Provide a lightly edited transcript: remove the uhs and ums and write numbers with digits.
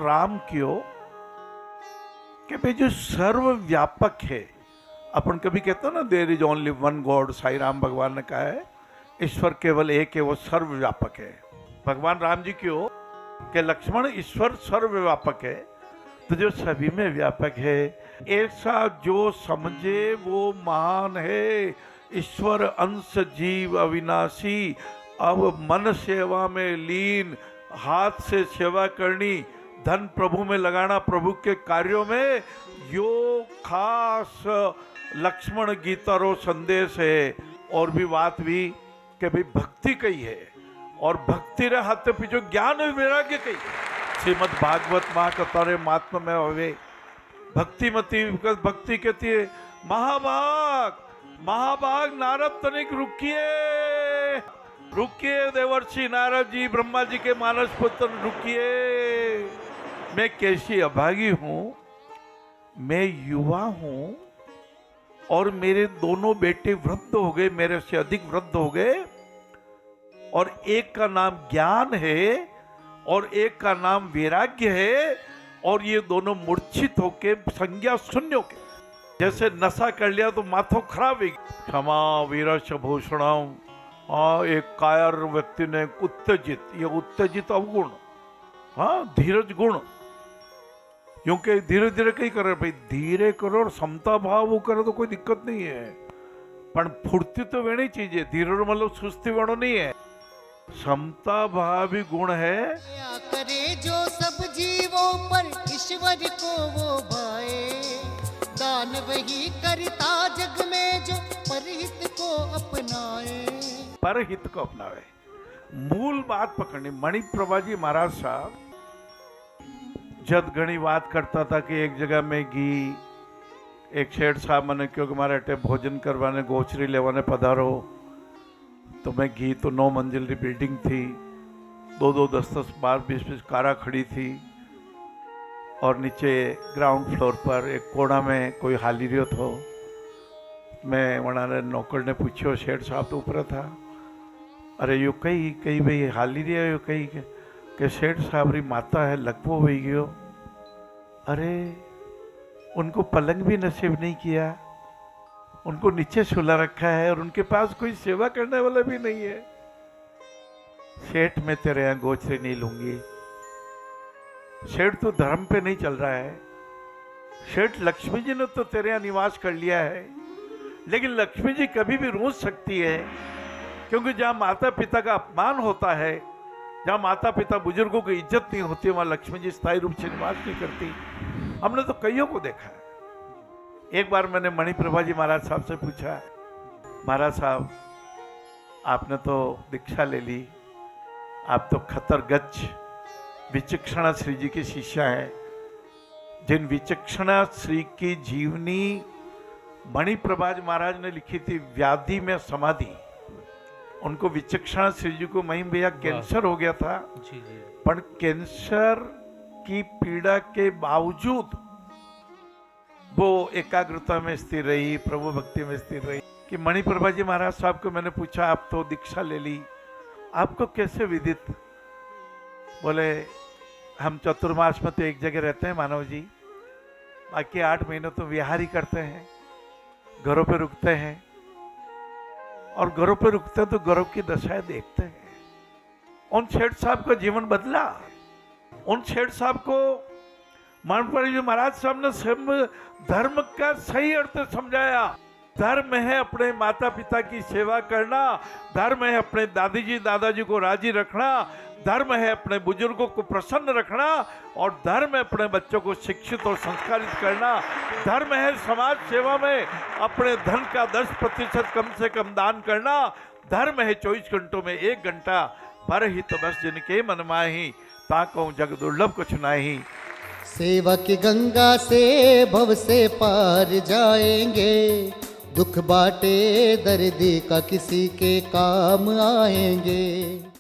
राम क्यों कि भाई जो सर्वव्यापक है, अपन कभी कहते हो ना there is only one God, Sai Ram भगवान ने कहा है ईश्वर केवल एक है, वो सर्वव्यापक है। भगवान राम जी क्यों कि लक्ष्मण ईश्वर सर्वव्यापक है, तो जो सभी में व्यापक है, ऐसा जो समझे वो महान है। ईश्वर अंश जीव अविनाशी, अब मन सेवा में लीन, हाथ से सेवा करनी, धन प्रभु में लगाना, प्रभु के कार्यों में, यो खास लक्ष्मण गीता रो संदेश है। और भी बात भी कि भाई भक्ति कही है, और भक्ति रे हाथ पीछे ज्ञान वैराग्य कही। श्रीमद भागवत महाकथारे महात्मा में हवे भक्तिमती भक्ति कहती है महाभाग महाभाग नारद तनिक रुकिए रुकिए, देवर्षि नारद जी ब्रह्मा जी के मानस पुत्र रुकिए, मैं कैसी अभागी हूं, मैं युवा हूं और मेरे दोनों बेटे वृद्ध हो गए, मेरे से अधिक वृद्ध हो गए, और एक का नाम ज्ञान है और एक का नाम वैराग्य है, और ये दोनों मूर्छित होके संज्ञा शून्य होके, जैसे नशा कर लिया तो माथो खराब है। क्षमा वीरश भूषणम, एक कायर व्यक्ति ने उत्तेजित, ये उत्तेजित अवगुण, हाँ धीरज गुण, क्योंकि धीरे धीरे कहीं करे भाई, धीरे करो और समता भाव वो करो तो कोई दिक्कत नहीं है, पर फुर्ती तो वेणी चीज है, धीरे मतलब सुस्ती वेणो नहीं है, समता भाव भी गुण है। करे जो सब जीवों पर ईश्वर को वो भाए, दान वही करता जग में जो परहित को अपनाए, परहित को अपनावे। मूल बात पकड़नी। मणिप्रभा जी महाराज साहब जब घनी बात करता था कि एक जगह में घी, एक शेठ साहब मैंने क्योंकि हमारे अटे भोजन करवाने गोचरी लेवाने पधारो, तो मैं घी तो 9 मंजिल की बिल्डिंग थी, 2-2 10-10 12 20-20 कारा खड़ी थी, और नीचे ग्राउंड फ्लोर पर एक कोना में कोई हाली रियो थो। मैं वहाँ नौकर ने पूछो, शेठ साहब तो ऊपर था, अरे यो कई कई भाई हाली रिया यो कई के शेठ साहब री माता है लकवो हो गयो, अरे उनको पलंग भी नसीब नहीं किया, उनको नीचे सुला रखा है और उनके पास कोई सेवा करने वाला भी नहीं है। सेठ मैं तेरे यहाँ गोचरे नहीं लूंगी, सेठ तो धर्म पे नहीं चल रहा है, सेठ लक्ष्मी जी ने तो तेरे यहाँ निवास कर लिया है, लेकिन लक्ष्मी जी कभी भी रूठ सकती है, क्योंकि जहाँ माता पिता का अपमान होता है, जहाँ माता पिता बुजुर्गों की इज्जत नहीं होती, वहाँ लक्ष्मी जी स्थायी रूप से निवास नहीं करती। हमने तो कईयों को देखा है। एक बार मैंने मणिप्रभा जी महाराज साहब से पूछा, महाराज साहब आपने तो दीक्षा ले ली, आप तो खतरगच्छ विचक्षणा श्री जी की शिष्या हैं, जिन विचक्षणा श्री की जीवनी मणिप्रभा जी महाराज ने लिखी थी व्याधि में समाधि, उनको विचक्षणा श्री जी को महिम भैया कैंसर हो गया था जी जी, पर कैंसर की पीड़ा के बावजूद वो एकाग्रता में स्थिर रही, प्रभु भक्ति में स्थिर रही। कि मणिप्रभा जी महाराज साहब को मैंने पूछा, आप तो दीक्षा ले ली, आपको कैसे विदित? बोले हम चतुर्मास में तो एक जगह रहते हैं मानव जी, बाकी 8 महीने तो विहार ही करते हैं, घरों पे रुकते हैं, और घरों पे रुकते हैं तो घरों की दशाएं देखते हैं। उन शेठ साहब का जीवन बदला। उन शेठ साहब को मानपुरी जी महाराज साहब ने धर्म का सही अर्थ समझाया। धर्म है अपने माता पिता की सेवा करना, धर्म है अपने दादी जी दादाजी को राजी रखना, धर्म है अपने बुजुर्गों को प्रसन्न रखना, और धर्म है अपने बच्चों को शिक्षित और संस्कारित करना, धर्म है समाज सेवा में अपने धन का 10% कम से कम दान करना, धर्म है 24 घंटों में 1 घंटा पर ही तो बस जिनके मन माही, ताको जग दुर्लभ कुछ नाही। सेवा की गंगा से भव से पार जाएंगे, दुख बाटे दर्दी का किसी के काम आएंगे।